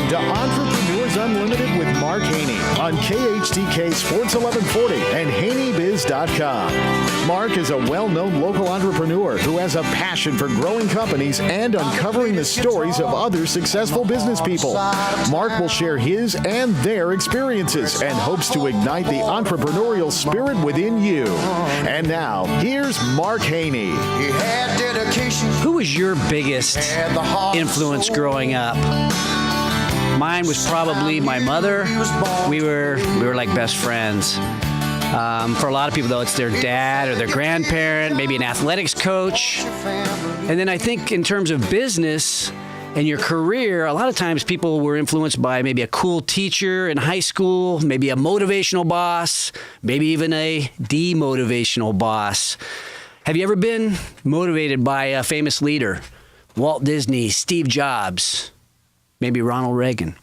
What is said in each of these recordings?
to Entrepreneurs Unlimited with Mark Haney on KHTK Sports 1140 and HaneyBiz.com. Mark is a well-known local entrepreneur who has a passion for growing companies and uncovering the stories of other successful business people. Mark will share his and their experiences and hopes to ignite the entrepreneurial spirit within you. And now, here's Mark Haney. Who was your biggest influence growing up? Mine was probably my mother. We were like best friends. For a lot of people, though, it's their dad or their grandparent, maybe an athletics coach. And then I think in terms of business and your career, a lot of times people were influenced by maybe a cool teacher in high school, maybe a motivational boss, maybe even a demotivational boss. Have you ever been motivated by a famous leader? Walt Disney, Steve Jobs, maybe Ronald Reagan.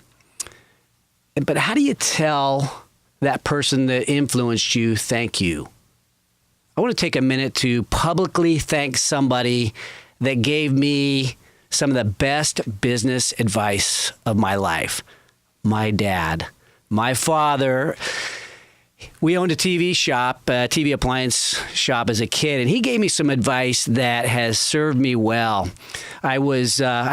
But how do you tell that person that influenced you, thank you? I want to take a minute to publicly thank somebody that gave me some of the best business advice of my life. My dad. My father. We owned a TV shop, a TV appliance shop as a kid, and he gave me some advice that has served me well. I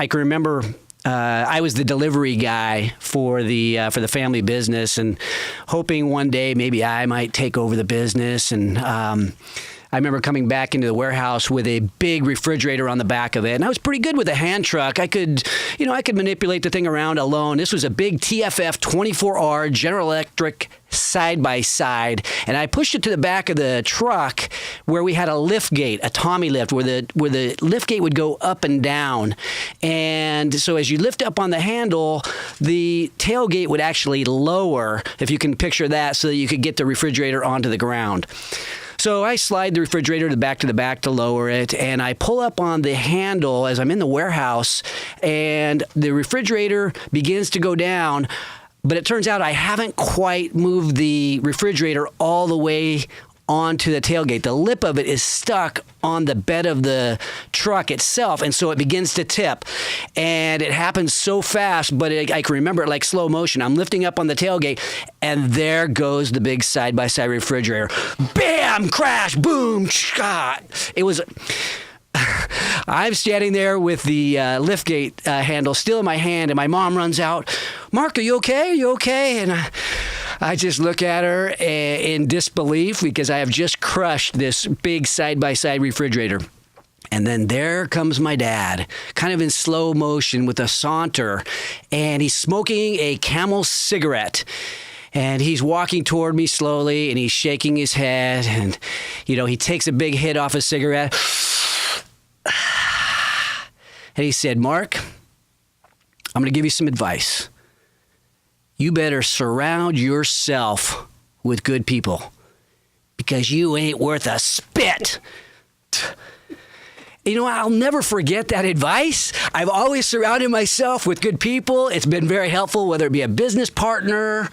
can remember I was the delivery guy for the family business, and hoping one day maybe I might take over the business. And I remember coming back into the warehouse with a big refrigerator on the back of it, and I was pretty good with a hand truck. I could manipulate the thing around alone. This was a big TFF 24R General Electric side-by-side, and I pushed it to the back of the truck where we had a lift gate, a Tommy lift, where the lift gate would go up and down. And so as you lift up on the handle, the tailgate would actually lower, if you can picture that, so that you could get the refrigerator onto the ground. So I slide the refrigerator to the back to lower it, and I pull up on the handle as I'm in the warehouse, and the refrigerator begins to go down. But it turns out I haven't quite moved the refrigerator all the way onto the tailgate. The lip of it is stuck on the bed of the truck itself, and so it begins to tip. And it happens so fast, but I can remember it like slow motion. I'm lifting up on the tailgate, and there goes the big side-by-side refrigerator. Bam! Crash! Boom! Shot! It was... I'm standing there with the liftgate handle still in my hand, and my mom runs out. Mark, are you okay? Are you okay? And I just look at her in disbelief because I have just crushed this big side-by-side refrigerator. And then there comes my dad, kind of in slow motion with a saunter, and he's smoking a Camel cigarette. And he's walking toward me slowly, and he's shaking his head, and, he takes a big hit off his cigarette. And he said, Mark, I'm going to give you some advice. You better surround yourself with good people because you ain't worth a spit. I'll never forget that advice. I've always surrounded myself with good people. It's been very helpful, whether it be a business partner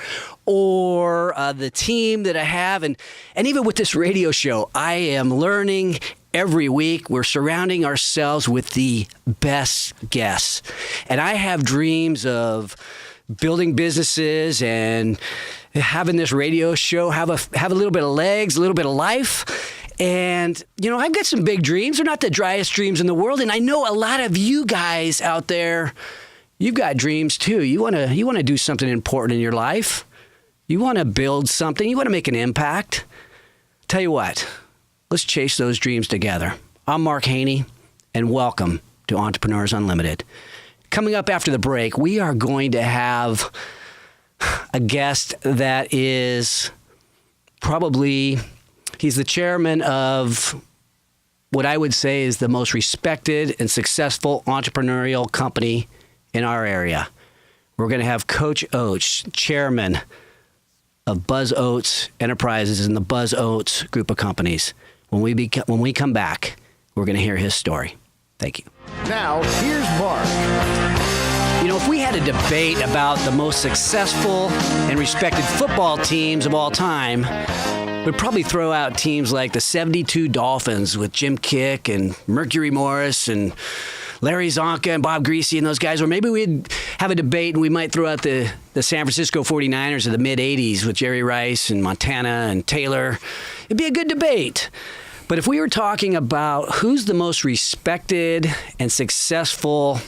or the team that I have. And even with this radio show, I am learning every week. We're surrounding ourselves with the best guests. And I have dreams of building businesses and having this radio show have a little bit of legs, a little bit of life. And, I've got some big dreams. They're not the driest dreams in the world. And I know a lot of you guys out there, you've got dreams too. You want to do something important in your life. You want to build something. You want to make an impact. Tell you what, let's chase those dreams together. I'm Mark Haney, and welcome to Entrepreneurs Unlimited. Coming up after the break, we are going to have a guest that is he's the chairman of what I would say is the most respected and successful entrepreneurial company in our area. We're going to have Coach Oates, chairman of Buzz Oates Enterprises and the Buzz Oates group of companies. When we come back, we're going to hear his story. Thank you. Now, here's Mark. If we had a debate about the most successful and respected football teams of all time, we'd probably throw out teams like the 72 Dolphins with Jim Kick and Mercury Morris and Larry Zonka and Bob Greasy and those guys, or maybe we'd have a debate and we might throw out the San Francisco 49ers of the mid-'80s with Jerry Rice and Montana and Taylor. It'd be a good debate. But if we were talking about who's the most respected and successful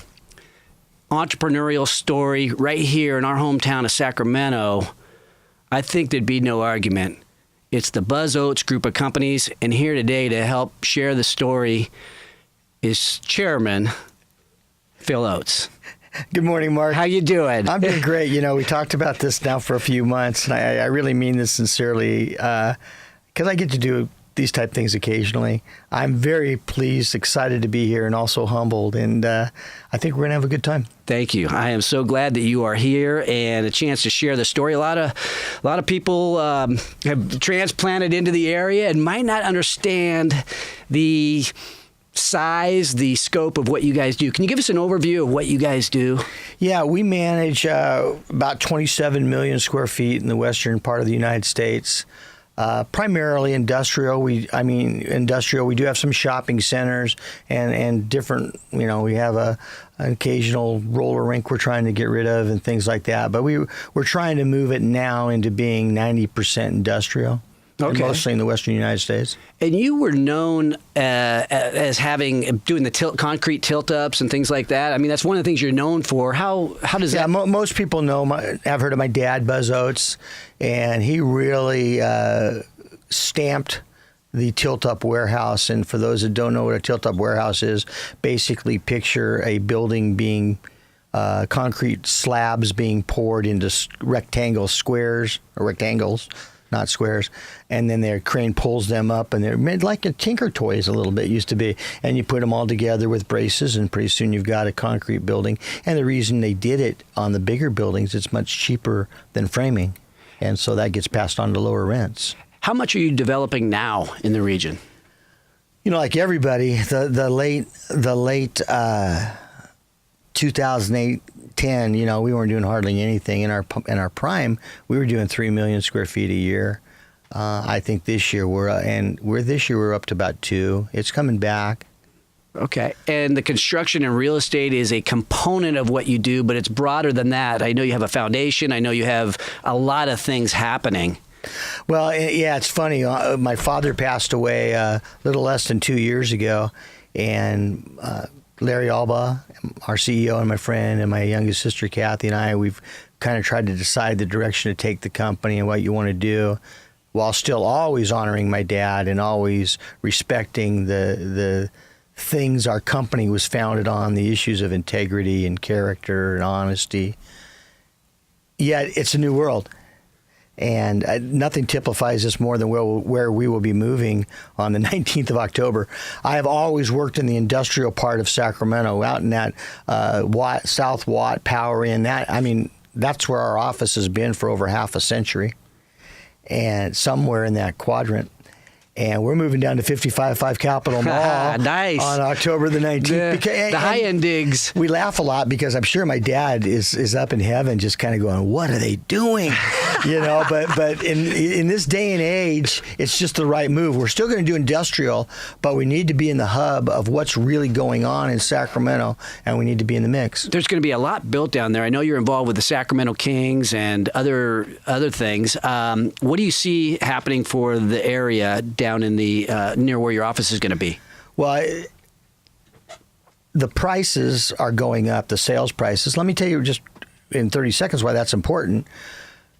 entrepreneurial story right here in our hometown of Sacramento, I think there'd be no argument. It's the Buzz Oates group of companies, and here today to help share the story is Chairman Phil Oates. Good morning, Mark. How you doing? I'm doing great. You know, we talked about this now for a few months, and I really mean this sincerely because I get to do these type of things occasionally. I'm very pleased, excited to be here, and also humbled, and I think we're going to have a good time. Thank you. I am so glad that you are here and a chance to share the story. A lot of people have transplanted into the area and might not understand the size, the scope of what you guys do. Can you give us an overview of what you guys do? Yeah, we manage about 27 million square feet in the western part of the United States. Primarily industrial. Industrial. We do have some shopping centers and different, we have an occasional roller rink we're trying to get rid of and things like that. But we're trying to move it now into being 90% industrial. Okay. Mostly in the western United States. And you were known as doing the concrete tilt-ups and things like that. I mean, that's one of the things you're known for. How does that? Yeah, most people have heard of my dad, Buzz Oates, and he really stamped the tilt-up warehouse. And for those that don't know what a tilt-up warehouse is, basically picture a building being concrete slabs being poured into rectangles, not squares, and then their crane pulls them up, and they're made like a Tinker Toys a little bit used to be, and you put them all together with braces, and pretty soon you've got a concrete building. And the reason they did it on the bigger buildings, it's much cheaper than framing, and so that gets passed on to lower rents. How much are you developing now in the region? Like everybody, the late 2008. 10, we weren't doing hardly anything. In our prime, we were doing 3 million square feet a year. I think this year we're up to about 2. It's coming back. Okay. And the construction and real estate is a component of what you do, but it's broader than that. I know you have a foundation. I know you have a lot of things happening. Well, yeah, it's funny. My father passed away a little less than 2 years ago, and Larry Alba, our CEO, and my friend, and my youngest sister, Kathy, and I, we've kind of tried to decide the direction to take the company and what you want to do, while still always honoring my dad and always respecting the things our company was founded on, the issues of integrity and character and honesty. Yet it's a new world. And nothing typifies this more than where we will be moving on the 19th of October. I have always worked in the industrial part of Sacramento, out in that South Watt, Power Inn. That's where our office has been for over half a century, and somewhere in that quadrant. And we're moving down to 55.5 Capitol Mall nice. On October the 19th. The high-end digs. We laugh a lot because I'm sure my dad is up in heaven just kind of going, what are they doing? But in this day and age, it's just the right move. We're still going to do industrial, but we need to be in the hub of what's really going on in Sacramento, and we need to be in the mix. There's going to be a lot built down there. I know you're involved with the Sacramento Kings and other things. What do you see happening for the area down in the near where your office is going to be? Well, the prices are going up, the sales prices. Let me tell you just in 30 seconds why that's important.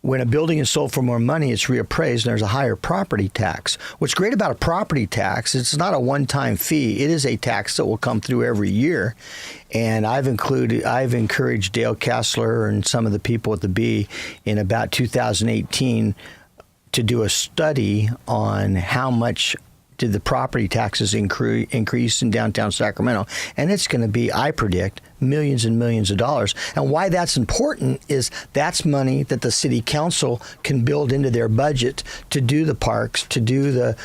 When a building is sold for more money, it's reappraised, and there's a higher property tax. What's great about a property tax, it's not a one-time fee. It is a tax that will come through every year. And I've encouraged Dale Kessler and some of the people at the B in about 2018 to do a study on how much did the property taxes increase in downtown Sacramento. And it's going to be, I predict, millions and millions of dollars. And why that's important is that's money that the city council can build into their budget to do the parks, to do the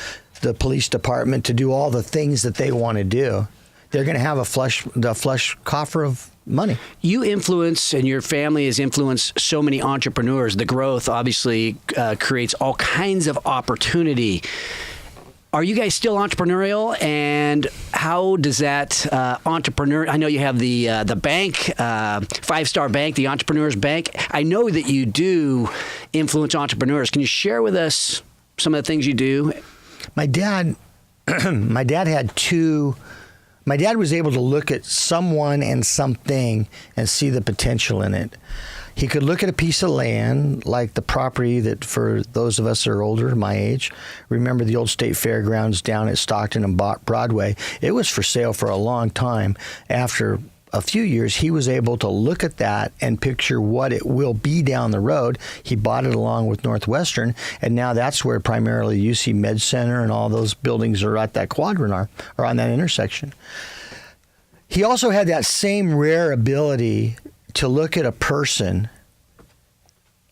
police department, to do all the things that they want to do. They're going to have a flush coffer of money. You influence, and your family has influenced so many entrepreneurs. The growth obviously creates all kinds of opportunity. Are you guys still entrepreneurial, and how does that entrepreneur? I know you have the bank, 5-Star Bank, the Entrepreneurs Bank. I know that you do influence entrepreneurs. Can you share with us some of the things you do? My dad had two. My dad was able to look at someone and something and see the potential in it. He could look at a piece of land, like the property that, for those of us that are older, my age, remember the old state fairgrounds down at Stockton and Broadway. It was for sale for a long time. After a few years, he was able to look at that and picture what it will be down the road. He bought it along with Northwestern, and now that's where primarily UC Med Center and all those buildings are at that quadrant are on that intersection. He also had that same rare ability to look at a person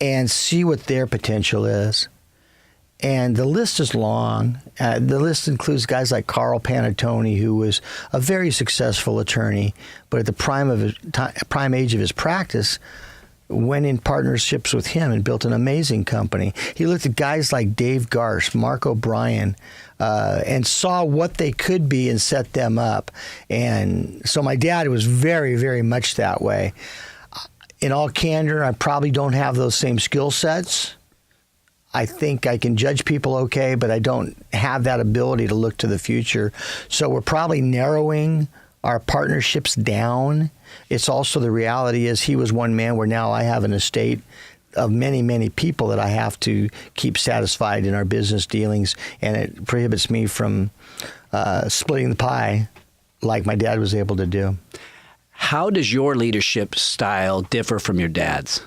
and see what their potential is. And the list is long. The list includes guys like Carl Panettone, who was a very successful attorney, but at the prime age of his practice, went in partnerships with him and built an amazing company. He looked at guys like Dave Garst, Mark O'Brien, and saw what they could be and set them up. And so my dad was very, very much that way. In all candor, I probably don't have those same skill sets. I think I can judge people okay, but I don't have that ability to look to the future. So we're probably narrowing our partnerships down. It's also the reality is he was one man where now I have an estate of many, many people that I have to keep satisfied in our business dealings, and it prohibits me from splitting the pie like my dad was able to do. How does your leadership style differ from your dad's?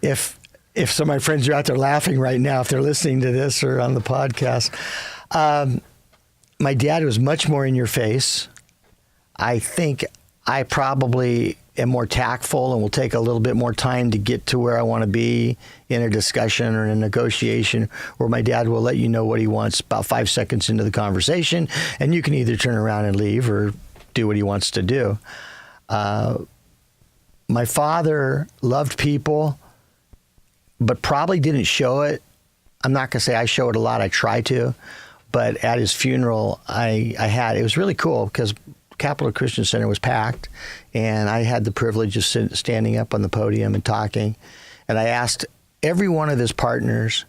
If some of my friends are out there laughing right now, if they're listening to this or on the podcast, my dad was much more in your face. I think I probably am more tactful and will take a little bit more time to get to where I want to be in a discussion or in a negotiation, where my dad will let you know what he wants about 5 seconds into the conversation, and you can either turn around and leave or do what he wants to do. My father loved people, but probably didn't show it. I'm not going to say I show it a lot. I try to. But at his funeral, it was really cool because Capitol Christian Center was packed, and I had the privilege of standing up on the podium and talking. And I asked every one of his partners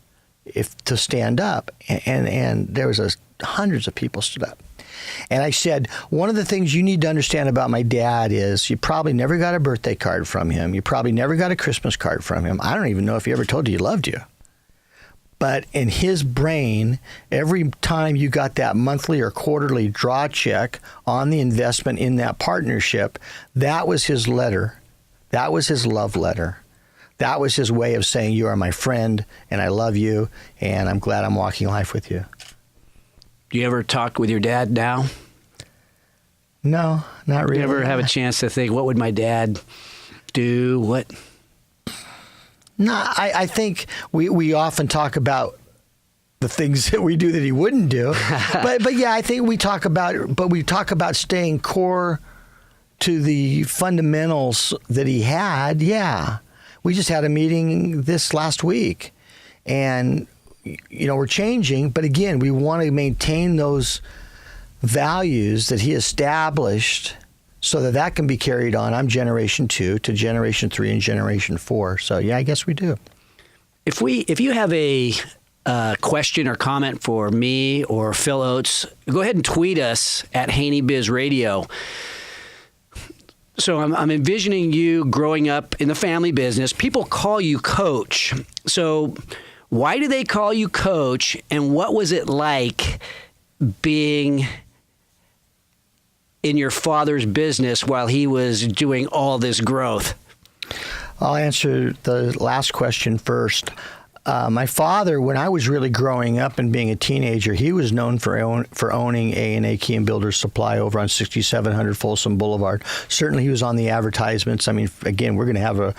to stand up, and there was hundreds of people stood up. And I said, one of the things you need to understand about my dad is you probably never got a birthday card from him. You probably never got a Christmas card from him. I don't even know if he ever told you he loved you. But in his brain, every time you got that monthly or quarterly draw check on the investment in that partnership, that was his letter. That was his love letter. That was his way of saying, you are my friend, and I love you, and I'm glad I'm walking life with you. Do you ever talk with your dad now? No, not really. Do you ever have a chance to think, what would my dad do? What? No, I think we often talk about the things that we do that he wouldn't do. but yeah, I think we talk about staying core to the fundamentals that he had. Yeah. We just had a meeting this last week, and we're changing, but again, we want to maintain those values that he established so that can be carried on. I'm generation 2 to generation 3 and generation 4. So yeah, I guess we do. If you have a question or comment for me or Phil Oates, go ahead and tweet us at HaneyBizRadio. So I'm envisioning you growing up in the family business. People call you Coach. So why do they call you Coach, and what was it like being in your father's business while he was doing all this growth? I'll answer the last question first. My father, when I was really growing up and being a teenager, he was known for owning A&A Key and Builders Supply over on 6700 Folsom Boulevard. Certainly, he was on the advertisements. I mean, again, we're going to have a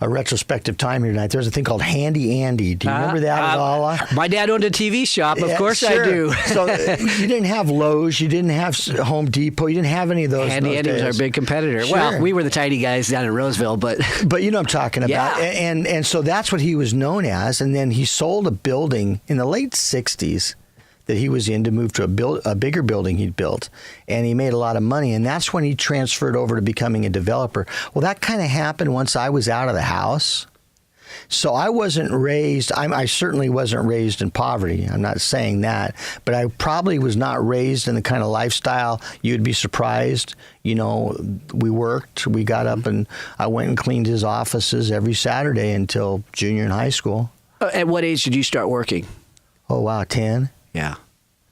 retrospective time here tonight. There's a thing called Handy Andy. Do you remember that at all? My dad owned a TV shop. Of course sure. I do. So you didn't have Lowe's. You didn't have Home Depot. You didn't have any of those. Handy Andy was our big competitor. Sure. Well, we were the tiny guys down in Roseville, but you know what I'm talking about. Yeah. And so that's what he was known as. and then he sold a building in the late 60s that he was in to move to a bigger building he'd built, and he made a lot of money, and that's when he transferred over to becoming a developer. Well, that kind of happened once I was out of the house. So I wasn't raised, I certainly wasn't raised in poverty. I'm not saying that, but I probably was not raised in the kind of lifestyle you'd be surprised. You know, we worked, we got up, and I went and cleaned his offices every Saturday until junior in high school. At what age did you start working? Oh, wow, 10. Yeah.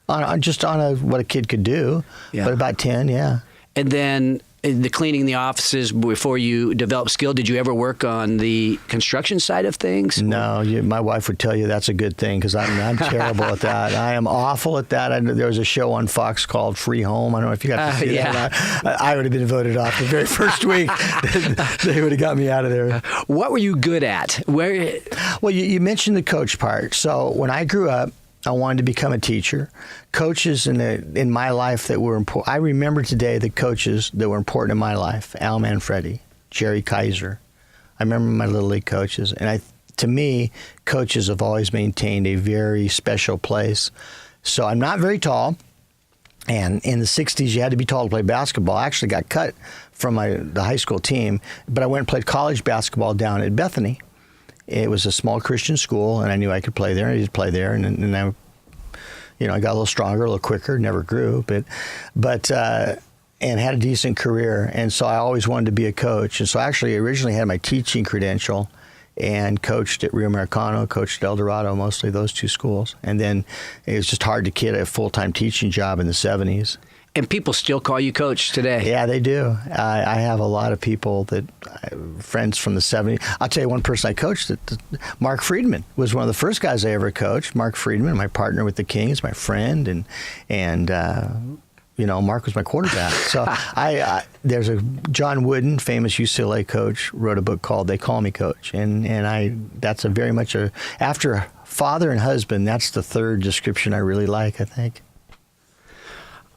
What a kid could do, but about 10, yeah. And then the cleaning the offices before you developed skill, did you ever work on the construction side of things? No, my wife would tell you that's a good thing because I'm terrible at that. I am awful at that. There was a show on Fox called Free Home. I don't know if you got to see that. I would have been voted off the very first week. They would have got me out of there. What were you good at? Well, you mentioned the coach part. So when I grew up, I wanted to become a teacher. Coaches in my life that were important. I remember today the coaches that were important in my life: Al Manfredi, Jerry Kaiser. I remember my Little League coaches, and to me, coaches have always maintained a very special place. So I'm not very tall, and in the '60s, you had to be tall to play basketball. I actually got cut from the high school team, but I went and played college basketball down at Bethany. It was a small Christian school, and I knew I could play there. I did play there, and I, I got a little stronger, a little quicker. Never grew, but and had a decent career. And so I always wanted to be a coach. And so I actually originally had my teaching credential, and coached at Rio Americano, coached at El Dorado, mostly those two schools. And then it was just hard to get a full-time teaching job in the '70s. And people still call you coach today. Yeah, they do. I have a lot of people friends from the '70s. I'll tell you one person I coached. Mark Friedman was one of the first guys I ever coached. Mark Friedman, my partner with the Kings, my friend, and Mark was my quarterback. So there's a John Wooden, famous UCLA coach, wrote a book called "They Call Me Coach," and that's a very much after father and husband. That's the third description I really like, I think.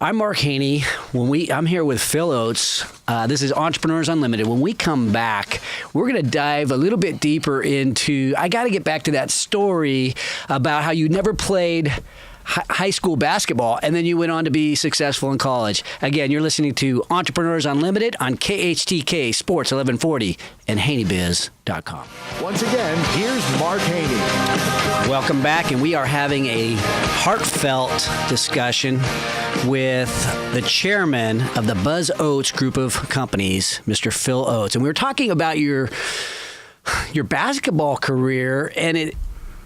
I'm Mark Haney. I'm here with Phil Oates. This is Entrepreneurs Unlimited. When we come back, we're going to dive a little bit deeper into, I got to get back to that story about how you never played high school basketball, and then you went on to be successful in college. Again, you're listening to Entrepreneurs Unlimited on KHTK Sports 1140 and HaneyBiz.com. Once again, here's Mark Haney. Welcome back, and we are having a heartfelt discussion with the chairman of the Buzz Oates group of companies, Mr. Phil Oates. And we were talking about your basketball career, and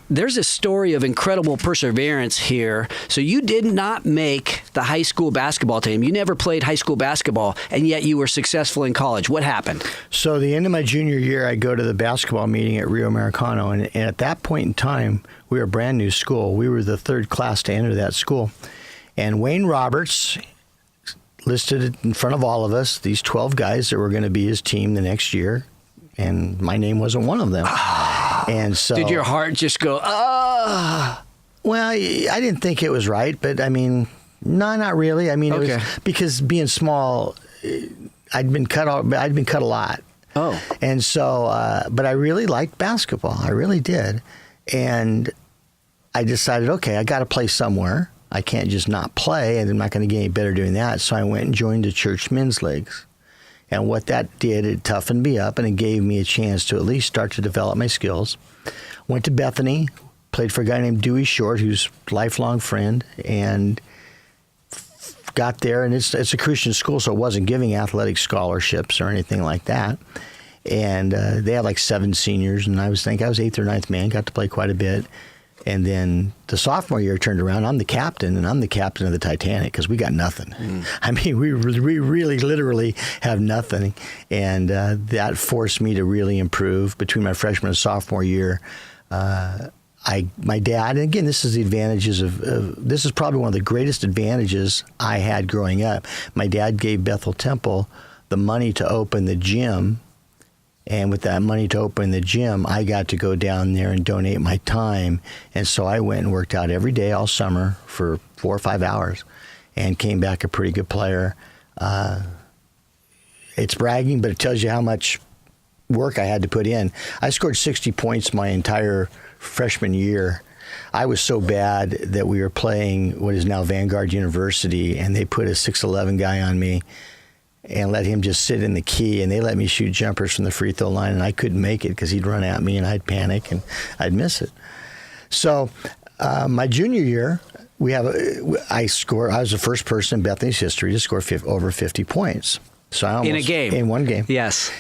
there's a story of incredible perseverance here. So you did not make the high school basketball team. You never played high school basketball, and yet you were successful in college. What happened? So the end of my junior year, I go to the basketball meeting at Rio Americano, and at that point in time, we were a brand new school. We were the third class to enter that school. And Wayne Roberts listed in front of all of us these 12 guys that were going to be his team the next year, and my name wasn't one of them. And so, did your heart just go, ah? Well, I didn't think it was right, but I mean, no, not really. I mean, okay. It was because being small, I'd been cut a lot. Oh. And so, but I really liked basketball. I really did. And I decided, okay, I got to play somewhere. I can't just not play, and I'm not going to get any better doing that. So I went and joined the church men's leagues. And what that did, it toughened me up, and it gave me a chance to at least start to develop my skills. Went to Bethany, played for a guy named Dewey Short, who's a lifelong friend, and got there. And it's a Christian school, so it wasn't giving athletic scholarships or anything like that. And they had like 7 seniors, and I was 8th or 9th man, got to play quite a bit. And then the sophomore year turned around. I'm the captain, and I'm the captain of the Titanic because we got nothing. I mean, we really literally have nothing. And that forced me to really improve between my freshman and sophomore year. My dad, and again, this is the advantages this is probably one of the greatest advantages I had growing up. My dad gave Bethel Temple the money to open the gym. And with that money to open the gym, I got to go down there and donate my time. And so I went and worked out every day all summer for 4 or 5 hours and came back a pretty good player. It's bragging, but it tells you how much work I had to put in. I scored 60 points my entire freshman year. I was so bad that we were playing what is now Vanguard University, and they put a 6'11" guy on me and let him just sit in the key, and they let me shoot jumpers from the free throw line, and I couldn't make it because he'd run at me, and I'd panic, and I'd miss it. So my junior year, I was the first person in Bethany's history to score over 50 points. So in a game? In one game. Yes.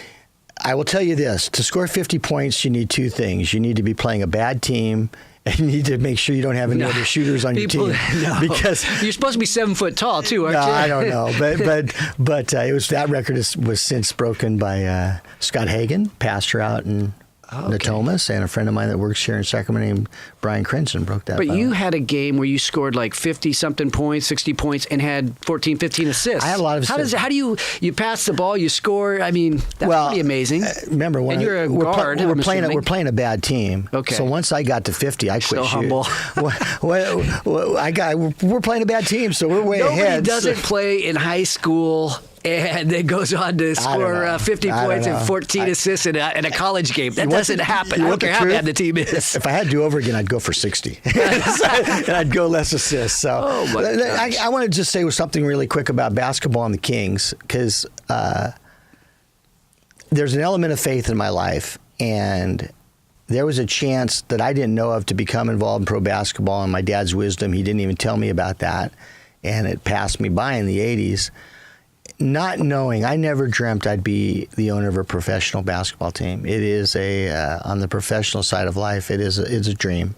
I will tell you this. To score 50 points, you need two things. You need to be playing a bad team, and you need to make sure you don't have any other shooters on your team. No. Because you're supposed to be 7 foot tall too, aren't you? I don't know, but it was that record was since broken by Scott Hagan, pastor out in Natomas, and a friend of mine that works here in Sacramento named Brian Crinson broke that. But you had a game where you scored like 50-something points, 60 points, and had 14, 15 assists. I had a lot of assists. How do you pass the ball, you score? I mean, that's pretty amazing. Remember, and you're a guard. We're playing a bad team. Okay. So once I got to 50, I quit shooting. Humble. We're playing a bad team, so we're way ahead. Nobody doesn't play in high school and then goes on to score 50 points and 14 assists in a college game. That doesn't happen. I don't care how bad the team is. If I had to do over again, I'd go for 60. And I'd go less assists. So I want to just say something really quick about basketball and the Kings, because there's an element of faith in my life, and there was a chance that I didn't know of to become involved in pro basketball, and my dad's wisdom, he didn't even tell me about that, and it passed me by in the 80s. Not knowing, I never dreamt I'd be the owner of a professional basketball team. It is on the professional side of life, it's a dream.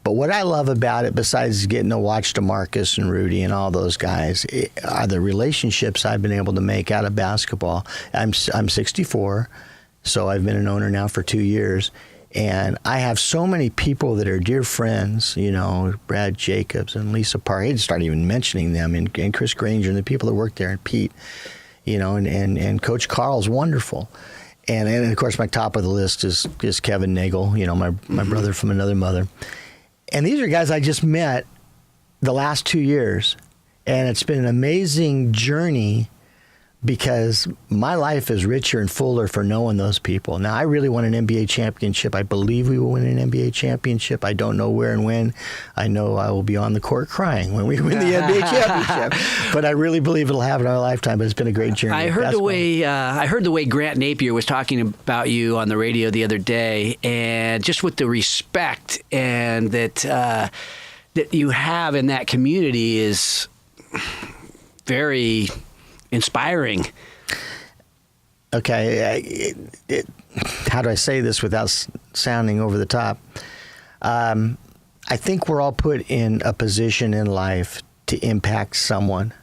But what I love about it, besides getting to watch DeMarcus and Rudy and all those guys, are the relationships I've been able to make out of basketball. I'm 64, so I've been an owner now for 2 years. And I have so many people that are dear friends, Brad Jacobs and Lisa Park. I didn't start even mentioning them, and Chris Granger and the people that work there, and Pete, and Coach Carl's wonderful. And of course, my top of the list is Kevin Nagel, my brother from another mother. And these are guys I just met the last 2 years. And it's been an amazing journey, because my life is richer and fuller for knowing those people. Now, I really want an NBA championship. I believe we will win an NBA championship. I don't know where and when. I know I will be on the court crying when we win the NBA championship. But I really believe it'll happen in our lifetime. But it's been a great journey. I heard the way Grant Napier was talking about you on the radio the other day, and just with the respect and that you have in that community is very inspiring. Okay, how do I say this without sounding over the top? I think we're all put in a position in life to impact someone.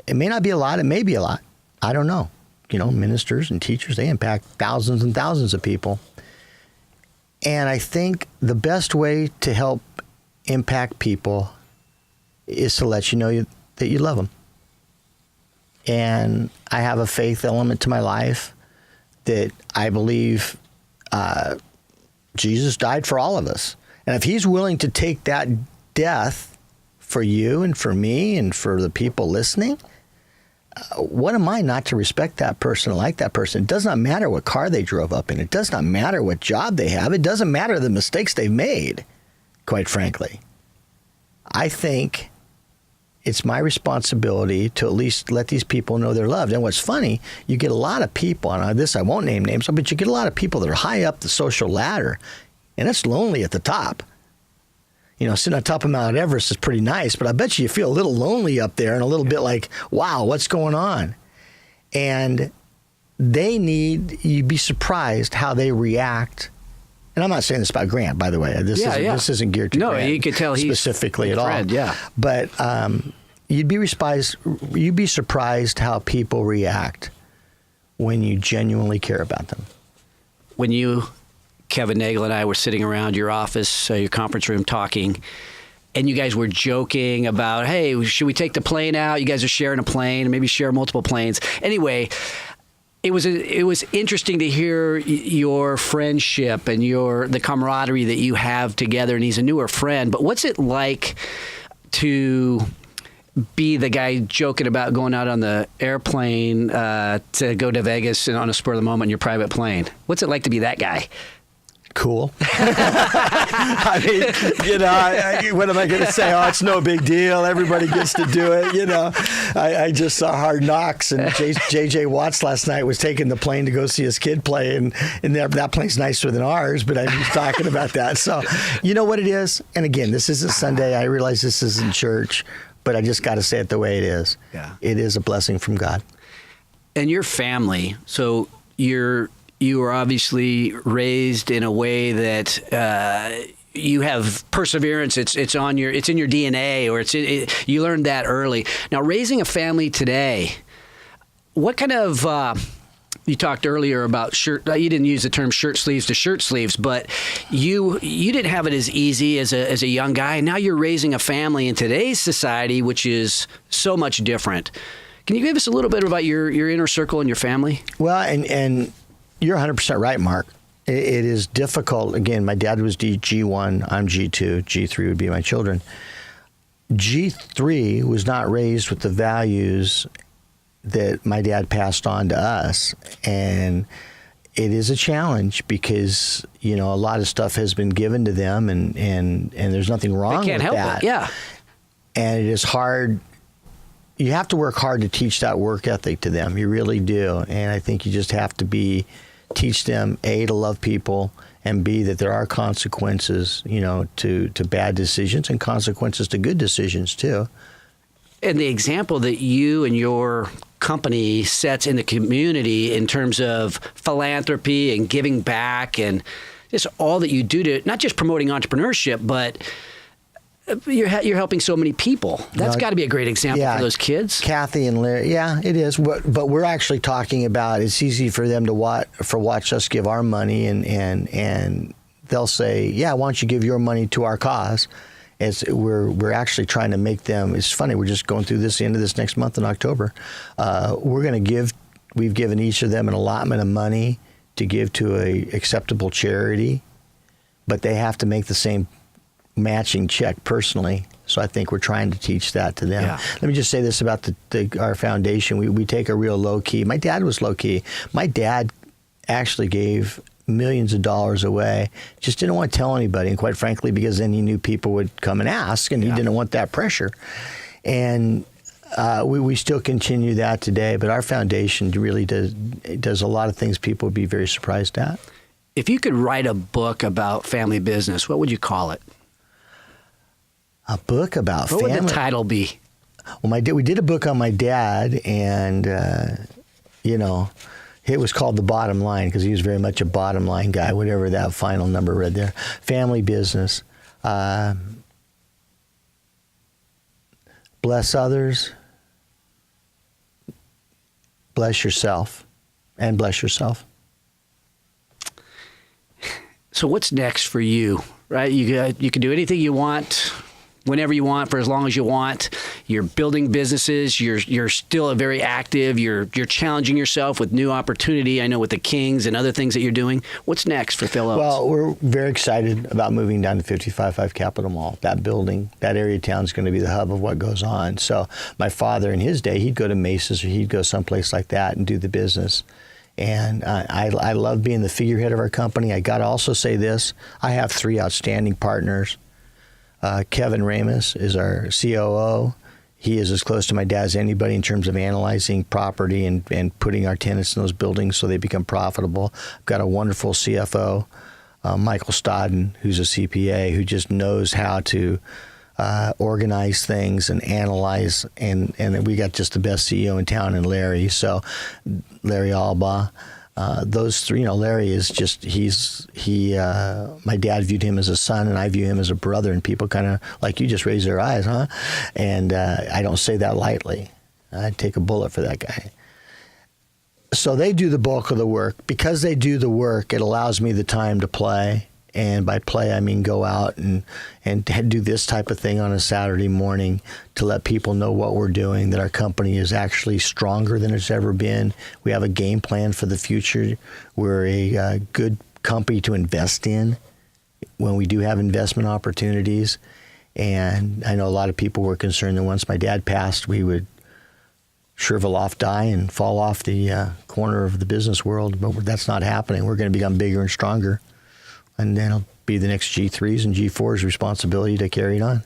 It may not be a lot, it may be a lot. I don't know. Ministers and teachers, they impact thousands and thousands of people. And I think the best way to help impact people is to let you know that you love them. And I have a faith element to my life that I believe Jesus died for all of us. And if he's willing to take that death for you and for me and for the people listening, what am I not to respect that person, like that person? It does not matter what car they drove up in. It does not matter what job they have. It doesn't matter the mistakes they've made, quite frankly. I think it's my responsibility to at least let these people know they're loved. And what's funny, you get a lot of people, and I won't name names, but you get a lot of people that are high up the social ladder, and it's lonely at the top. Sitting on top of Mount Everest is pretty nice, but I bet you feel a little lonely up there and a little bit like, wow, what's going on? And you'd be surprised how they react. And I'm not saying this about Grant, by the way. This isn't geared to Grant. No, you could tell he's specifically at all. Yeah. But you'd be surprised how people react when you genuinely care about them. When Kevin Nagel and I were sitting around your office, your conference room, talking, and you guys were joking about, hey, should we take the plane out? You guys are sharing a plane, and maybe share multiple planes. Anyway, it was interesting to hear your friendship and the camaraderie that you have together. And he's a newer friend, but what's it like to be the guy joking about going out on the airplane to go to Vegas and on a spur of the moment in your private plane. What's it like to be that guy? Cool. I mean, what am I going to say? Oh, it's no big deal. Everybody gets to do it. I just saw Hard Knocks, and J.J. Watts last night was taking the plane to go see his kid play, and that plane's nicer than ours, but I was talking about that. So, you know what it is? And again, this isn't Sunday. I realize this isn't church, but I just got to say it the way it is. Yeah. It is a blessing from God. And your family, so you were obviously raised in a way that you have perseverance. It's in your DNA, or you learned that early. Now, raising a family today, what kind of you talked earlier about shirt. You didn't use the term shirt sleeves to shirt sleeves, but you didn't have it as easy as a young guy. Now you're raising a family in today's society, which is so much different. Can you give us a little bit about your inner circle and your family? Well, and you're 100% right, Mark. It is difficult. Again, my dad was G1, I'm G2, G3 would be my children. G3 was not raised with the values that my dad passed on to us. And it is a challenge because, a lot of stuff has been given to them and there's nothing wrong with that. They can't help it, yeah. And it is hard. You have to work hard to teach that work ethic to them. You really do. And I think you just have to teach them, A, to love people, and B, that there are consequences, to bad decisions and consequences to good decisions too. And the example that you and your company sets in the community in terms of philanthropy and giving back and just all that you do to not just promoting entrepreneurship, but you're helping so many people. That's got to be a great example for those kids. Kathy and Larry, yeah, it is. But we're actually talking about it's easy for them to watch us give our money, and they'll say, yeah, why don't you give your money to our cause? We're actually trying to make them. It's funny. We're just going through the end of this next month in October. We're going to give. We've given each of them an allotment of money to give to a acceptable charity, but they have to make the same matching check personally. So I think we're trying to teach that to them. Yeah. Let me just say this about our foundation. We take a real low key. My dad was low key. My dad actually gave millions of dollars away, just didn't want to tell anybody, and quite frankly, because then he knew people would come and ask, and he didn't want that pressure. And we still continue that today, but our foundation really does a lot of things people would be very surprised at. If you could write a book about family business, what would you call it? A book about family? What would the title be? Well, we did a book on my dad, and it was called The Bottom Line because he was very much a bottom line guy, whatever that final number read there. Family business. Bless others. Bless yourself. And bless yourself. So what's next for you, right? You can do anything you want, whenever you want, for as long as you want. You're building businesses. You're still very active. You're challenging yourself with new opportunity. I know with the Kings and other things that you're doing. What's next for Phil Oates? Well, we're very excited about moving down to 55 Capitol Mall. That building, that area of town is going to be the hub of what goes on. So my father, in his day, he'd go to Macy's or he'd go someplace like that and do the business. And I love being the figurehead of our company. I got to also say this. I have 3 outstanding partners. Kevin Ramus is our COO. He is as close to my dad as anybody in terms of analyzing property and putting our tenants in those buildings so they become profitable. I've got a wonderful CFO, Michael Stodden, who's a CPA, who just knows how to organize things and analyze. And we got just the best CEO in town in Larry. So Larry Alba. Those 3, Larry is just, my dad viewed him as a son and I view him as a brother, and people kind of, like you, just raise their eyes, huh? And I don't say that lightly. I'd take a bullet for that guy. So they do the bulk of the work. Because they do the work, it allows me the time to play. And by play, I mean go out and do this type of thing on a Saturday morning to let people know what we're doing, that our company is actually stronger than it's ever been. We have a game plan for the future. We're a good company to invest in when we do have investment opportunities. And I know a lot of people were concerned that once my dad passed, we would shrivel off, die, and fall off the corner of the business world. But that's not happening. We're going to become bigger and stronger. And then it'll be the next G3's and G4's responsibility to carry it on.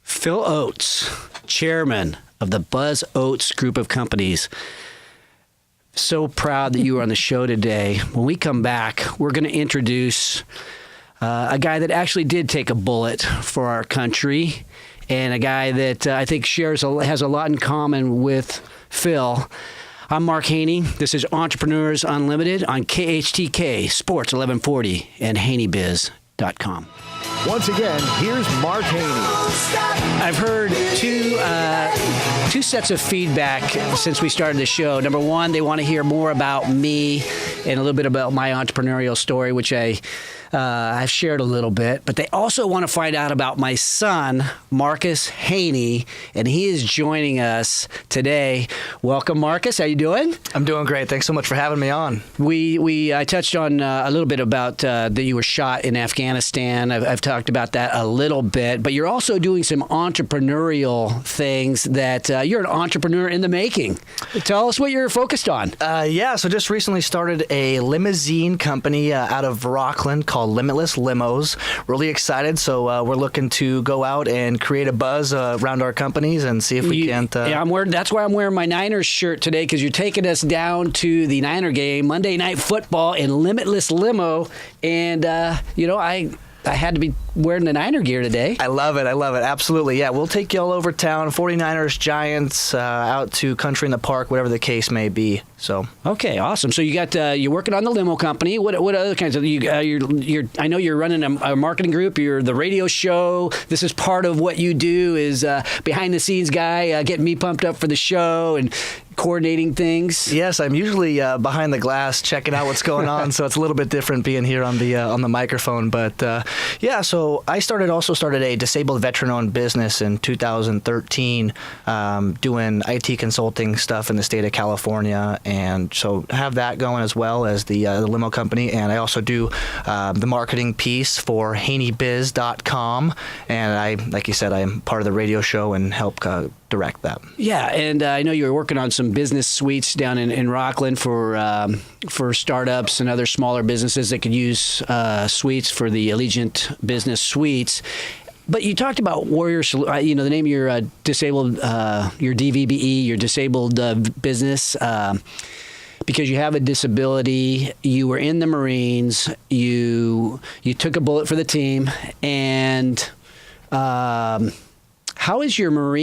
Phil Oates, chairman of the Buzz Oates group of companies. So proud that you were on the show today. When we come back, we're going to introduce a guy that actually did take a bullet for our country, and a guy that I think has a lot in common with Phil. I'm Mark Haney. This is Entrepreneurs Unlimited on KHTK Sports 1140 and HaneyBiz.com. Once again, here's Mark Haney. I've heard two sets of feedback since we started the show. Number one, they want to hear more about me and a little bit about my entrepreneurial story, which I've shared a little bit. But they also want to find out about my son, Marcus Haney, and he is joining us today. Welcome, Marcus. How you doing? I'm doing great. Thanks so much for having me on. I touched on a little bit about that you were shot in Afghanistan. I've talked about that a little bit, but you're also doing some entrepreneurial things that you're an entrepreneur in the making. Tell us what you're focused on. So just recently started a limousine company out of Rockland called Limitless Limos. Really excited. So we're looking to go out and create a buzz around our companies and see if we can't. That's why I'm wearing my Niners shirt today, because you're taking us down to the Niner game, Monday Night Football in Limitless Limo, and I had to be wearing the Niner gear today. I love it. Absolutely. Yeah, we'll take you all over town, 49ers, Giants, out to Country in the Park, whatever the case may be. So okay, awesome. So you got you're working on the limo company. What other kinds of I know you're running a marketing group. You're the radio show. This is part of what you do, is behind the scenes guy, getting me pumped up for the show and coordinating things. Yes, I'm usually behind the glass checking out what's going on, so it's a little bit different being here on the microphone. But so I also started a disabled veteran-owned business in 2013, doing IT consulting stuff in the state of California, and so have that going as well as the limo company. And I also do the marketing piece for HaneyBiz.com, and like you said, I'm part of the radio show and help direct that. Yeah, and I know you were working on some business suites down in Rockland for startups and other smaller businesses that could use suites for the Allegiant Business Suites. But you talked about Warrior, the name of your disabled, your DVBE, your disabled business, because you have a disability. You were in the Marines. You took a bullet for the team, and how is your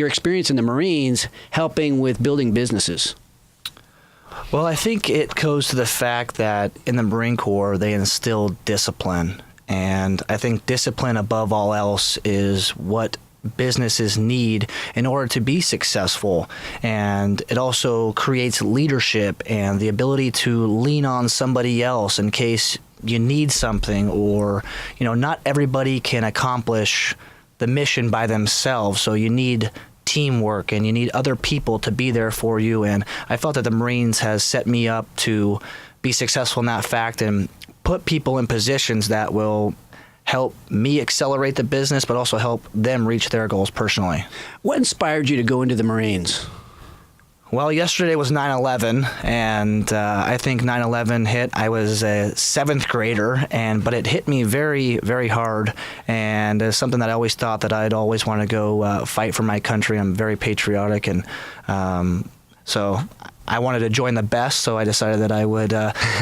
experience in the Marines helping with building businesses? Well, I think it goes to the fact that in the Marine Corps, they instill discipline. And I think discipline above all else is what businesses need in order to be successful. And it also creates leadership and the ability to lean on somebody else in case you need something, or, not everybody can accomplish the mission by themselves. So you need teamwork and you need other people to be there for you. And I felt that the Marines has set me up to be successful in that fact and put people in positions that will help me accelerate the business, but also help them reach their goals personally. What inspired you to go into the Marines? Well, yesterday was 9/11, and I think 9/11 hit. I was a 7th grader, but it hit me very, very hard, and it's something that I always thought that I'd always want to go fight for my country. I'm very patriotic, and so I wanted to join the best, so I decided that I would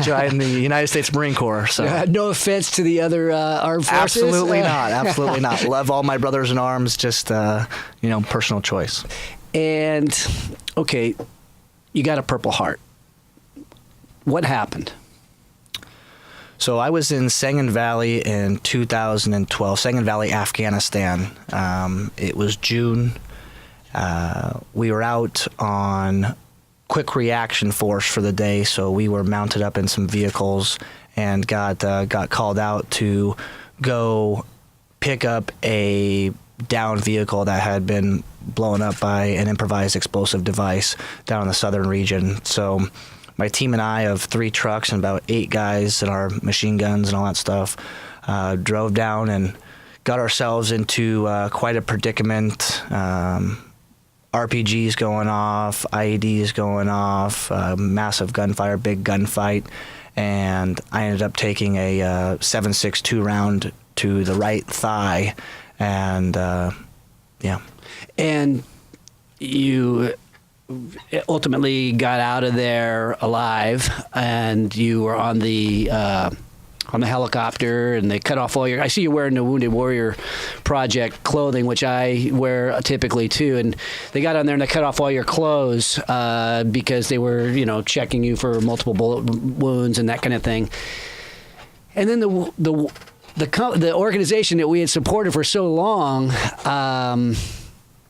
join the United States Marine Corps. So no offense to the other armed forces? Absolutely not. Absolutely not. Love all my brothers in arms, just personal choice. And, okay, you got a Purple Heart. What happened? So I was in Sangin Valley in 2012, Sangin Valley, Afghanistan. It was June. We were out on quick reaction force for the day, so we were mounted up in some vehicles and got called out to go pick up a downed vehicle that had been blown up by an improvised explosive device down in the southern region. So my team and I of 3 trucks and about 8 guys and our machine guns and all that stuff drove down and got ourselves into quite a predicament. RPGs going off, IEDs going off, massive gunfire, big gunfight, and I ended up taking a 7.62 round to the right thigh, and yeah. And you ultimately got out of there alive, and you were on the helicopter, and they cut off all your... I see you wearing the Wounded Warrior Project clothing, which I wear typically too, and they got on there and they cut off all your clothes because they were, checking you for multiple bullet wounds and that kind of thing. And then the organization that we had supported for so long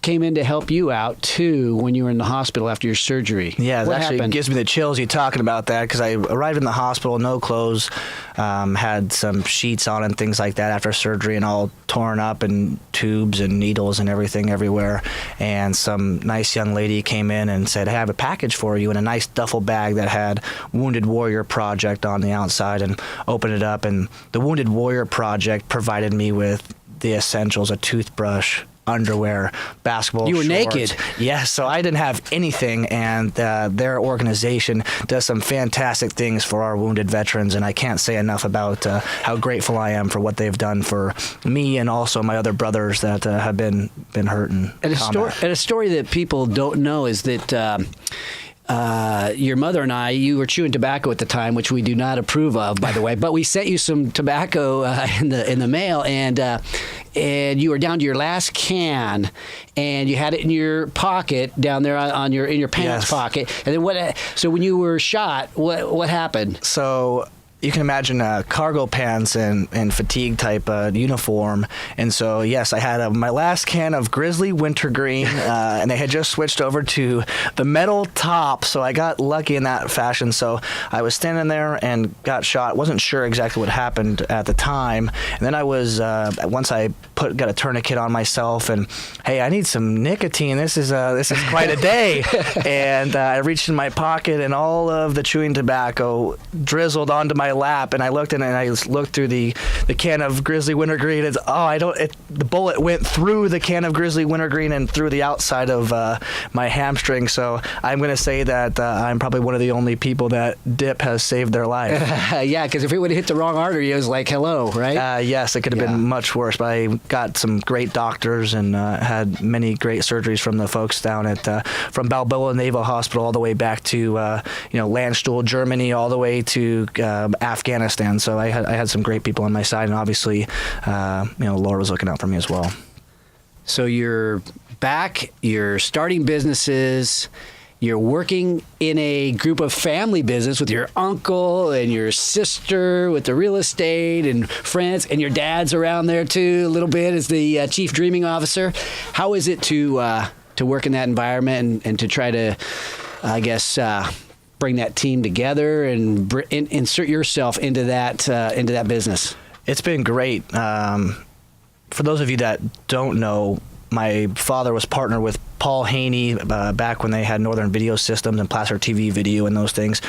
came in to help you out too when you were in the hospital after your surgery. Yeah, what that actually happened? Gives me the chills you talking about that, because I arrived in the hospital, no clothes, had some sheets on and things like that after surgery, and all torn up, and tubes and needles and everything everywhere. And some nice young lady came in and said, "I have a package for you," in a nice duffel bag that had Wounded Warrior Project on the outside, and opened it up, and the Wounded Warrior Project provided me with the essentials: a toothbrush, underwear, basketball You were shorts. naked. Yes, so I didn't have anything, and their organization does some fantastic things for our wounded veterans, and I can't say enough about how grateful I am for what they've done for me and also my other brothers that have been hurt in combat. And a story that people don't know is that your mother and I, you were chewing tobacco at the time, which we do not approve of, by the way, but we sent you some tobacco in the mail, and you were down to your last can, and you had it in your pocket down there in your pants pocket. And then so when you were shot, what happened? So you can imagine cargo pants and fatigue type uniform. And so, yes, I had my last can of Grizzly Wintergreen, and they had just switched over to the metal top. So I got lucky in that fashion. So I was standing there and got shot. Wasn't sure exactly what happened at the time. And then I was, once I got a tourniquet on myself, and hey, I need some nicotine. This is quite a day. And I reached in my pocket, and all of the chewing tobacco drizzled onto my lap, and I looked through the can of Grizzly Wintergreen. The bullet went through the can of Grizzly Wintergreen and through the outside of my hamstring. So I'm going to say that I'm probably one of the only people that dip has saved their life. Yeah, because if it would have hit the wrong artery, it was like, hello, right? Yes, it could have been much worse, but I got some great doctors and had many great surgeries from the folks down at from Balboa Naval Hospital all the way back to Landstuhl, Germany, all the way to Afghanistan. So I had some great people on my side, and obviously, Laura was looking out for me as well. So you're back, you're starting businesses, you're working in a group of family business with your uncle and your sister with the real estate and friends, and your dad's around there too a little bit as the chief dreaming officer. How is it to work in that environment and to try to, I guess, bring that team together and insert yourself into that business? It's been great. For those of you that don't know, my father was partnered with Paul Haney back when they had Northern Video Systems and Placer TV Video and those things.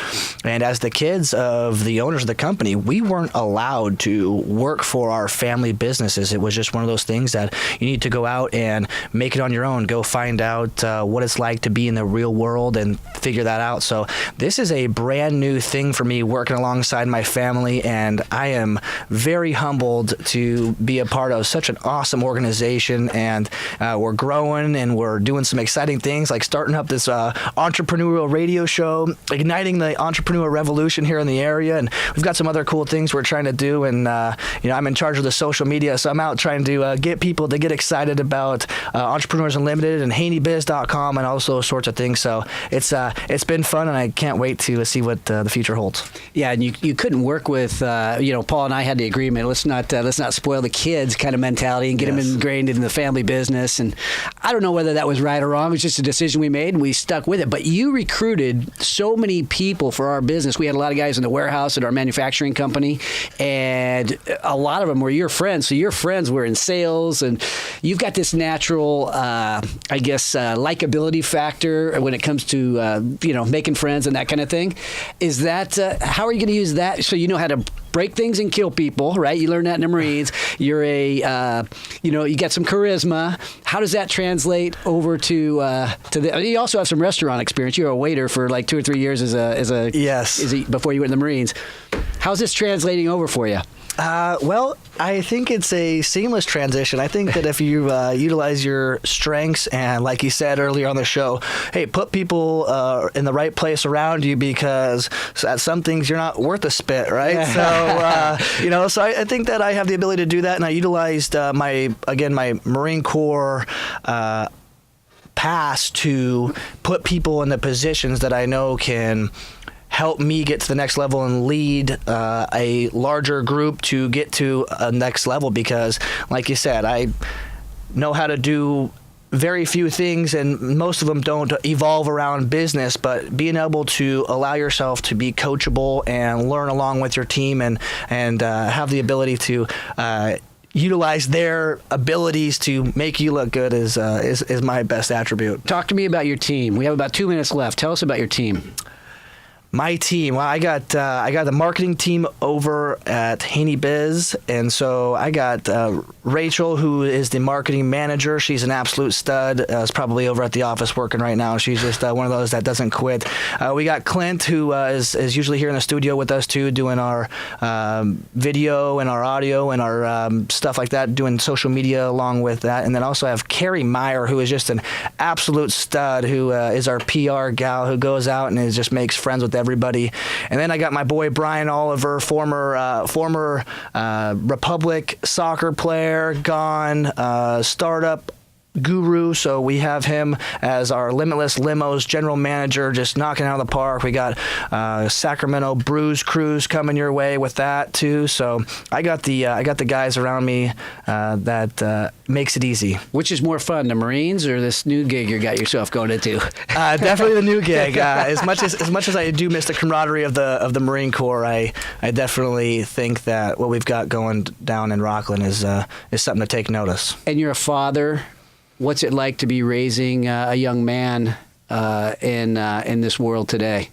And as the kids of the owners of the company, we weren't allowed to work for our family businesses. It was just one of those things that you need to go out and make it on your own, go find out what it's like to be in the real world and figure that out. So this is a brand new thing for me, working alongside my family, and I am very humbled to be a part of such an awesome organization. And we're growing, and we're doing some exciting things like starting up this entrepreneurial radio show, igniting the entrepreneur revolution here in the area, and we've got some other cool things we're trying to do. And I'm in charge of the social media, so I'm out trying to get people to get excited about Entrepreneurs Unlimited and HaneyBiz.com and all those sorts of things. So it's been fun, and I can't wait to see what the future holds. Yeah, and you couldn't work with Paul and I had the agreement. Let's not spoil the kids kind of mentality and get them ingrained in the family business. And I don't know whether that was right or wrong. It was just a decision we made, and we stuck with it. But you recruited so many people for our business. We had a lot of guys in the warehouse at our manufacturing company, and a lot of them were your friends. So your friends were in sales, and you've got this natural, likability factor when it comes to, making friends and that kind of thing. Is that, how are you going to use that so you know how to break things and kill people, right? You learn that in the Marines. You're you got some charisma. How does that translate over to you also have some restaurant experience. You were a waiter for like 2 or 3 years before you went in the Marines. How's this translating over for you? Well, I think it's a seamless transition. I think that if you utilize your strengths and, like you said earlier on the show, hey, put people in the right place around you, because at some things you're not worth a spit, right? So, I think that I have the ability to do that, and I utilized my Marine Corps past to put people in the positions that I know can help me get to the next level and lead a larger group to get to a next level, because like you said, I know how to do very few things, and most of them don't evolve around business, but being able to allow yourself to be coachable and learn along with your team and have the ability to utilize their abilities to make you look good is my best attribute. Talk to me about your team. We have about 2 minutes left. Tell us about your team. My team. Well, I got the marketing team over at Haney Biz, and so I got Rachel, who is the marketing manager. She's an absolute stud. Is probably over at the office working right now. She's just one of those that doesn't quit. We got Clint, who is usually here in the studio with us too, doing our video and our audio and our stuff like that, doing social media along with that. And then also I have Carrie Meyer, who is just an absolute stud, who is our PR gal, who goes out and just makes friends with everybody. And then I got my boy Brian Oliver, former Republic soccer player, gone startup guru. So we have him as our Limitless Limos general manager, just knocking out of the park. We got Sacramento Brews Cruise coming your way with that too. So I got the guys around me that makes it easy. Which is more fun, the Marines or this new gig you got yourself going into? Definitely the new gig. As much as I do miss the camaraderie of the Marine Corps, I definitely think that what we've got going down in Rockland is something to take notice. And you're a father. What's it like to be raising a young man in this world today?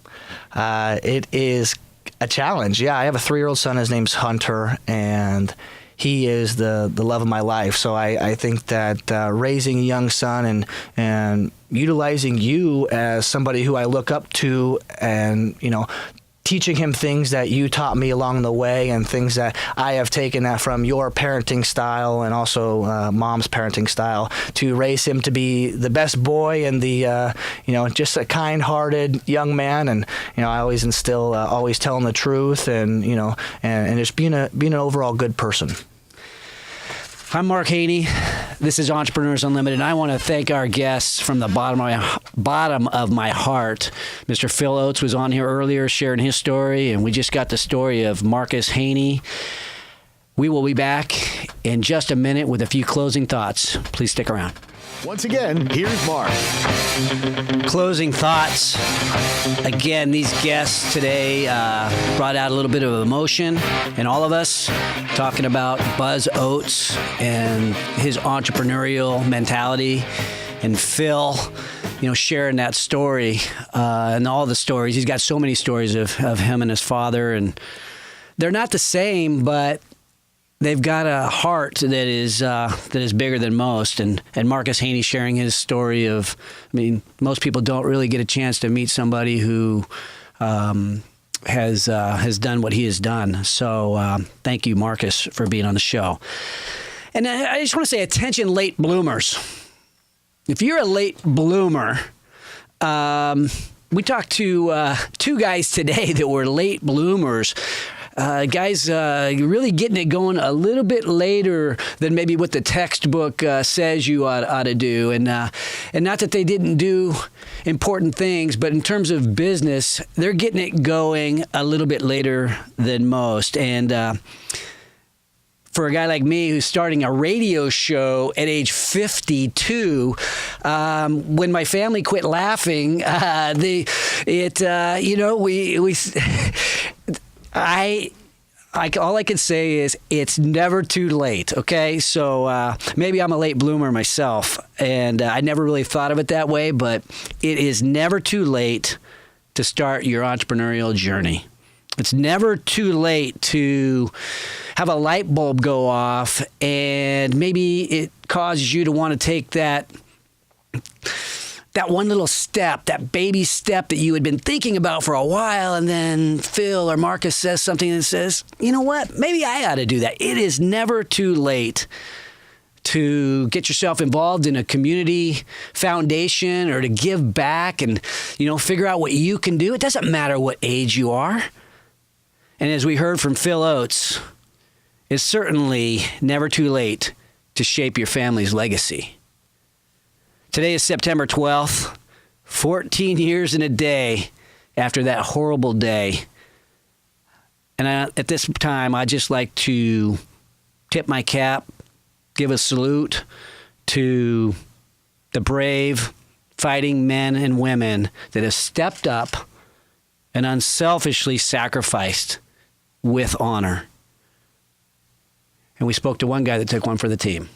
It is a challenge. Yeah, I have a 3-year-old son. His name's Hunter, and he is the love of my life. So I think that raising a young son and utilizing you as somebody who I look up to, and teaching him things that you taught me along the way, and things that I have taken that from your parenting style and also mom's parenting style, to raise him to be the best boy and the just a kind-hearted young man. And I always instill always telling the truth, and and just being an overall good person. I'm Mark Haney. This is Entrepreneurs Unlimited. I want to thank our guests from the bottom of my heart. Mr. Phil Oates was on here earlier sharing his story, and we just got the story of Marcus Haney. We will be back in just a minute with a few closing thoughts. Please stick around. Once again, here's Mark. Closing thoughts. Again, these guests today brought out a little bit of emotion in all of us, talking about Buzz Oates and his entrepreneurial mentality, and Phil, sharing that story and all the stories. He's got so many stories of him and his father, and they're not the same, but they've got a heart that is bigger than most. And Marcus Haney sharing his story of, most people don't really get a chance to meet somebody who has done what he has done. So thank you, Marcus, for being on the show. And I just want to say, attention, late bloomers. If you're a late bloomer, we talked to 2 guys today that were late bloomers. Guys really getting it going a little bit later than maybe what the textbook says you ought to do. And not that they didn't do important things, but in terms of business, they're getting it going a little bit later than most. And for a guy like me who's starting a radio show at age 52, when my family quit laughing, all I can say is it's never too late, okay? So maybe I'm a late bloomer myself, and I never really thought of it that way, but it is never too late to start your entrepreneurial journey. It's never too late to have a light bulb go off, and maybe it causes you to want to take that one little step, that baby step that you had been thinking about for a while, and then Phil or Marcus says something that says, you know what, maybe I ought to do that. It is never too late to get yourself involved in a community foundation or to give back and, figure out what you can do. It doesn't matter what age you are. And as we heard from Phil Oates, it's certainly never too late to shape your family's legacy. Today is September 12th, 14 years and a day after that horrible day. And at this time, I'd just like to tip my cap, give a salute to the brave fighting men and women that have stepped up and unselfishly sacrificed with honor. And we spoke to one guy that took one for the team.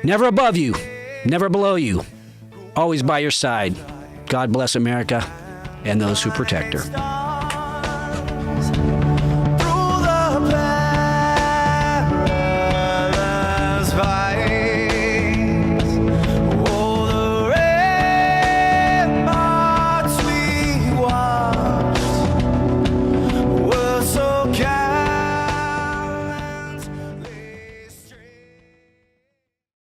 Never above you, never below you, always by your side. God bless America and those who protect her. Yeah.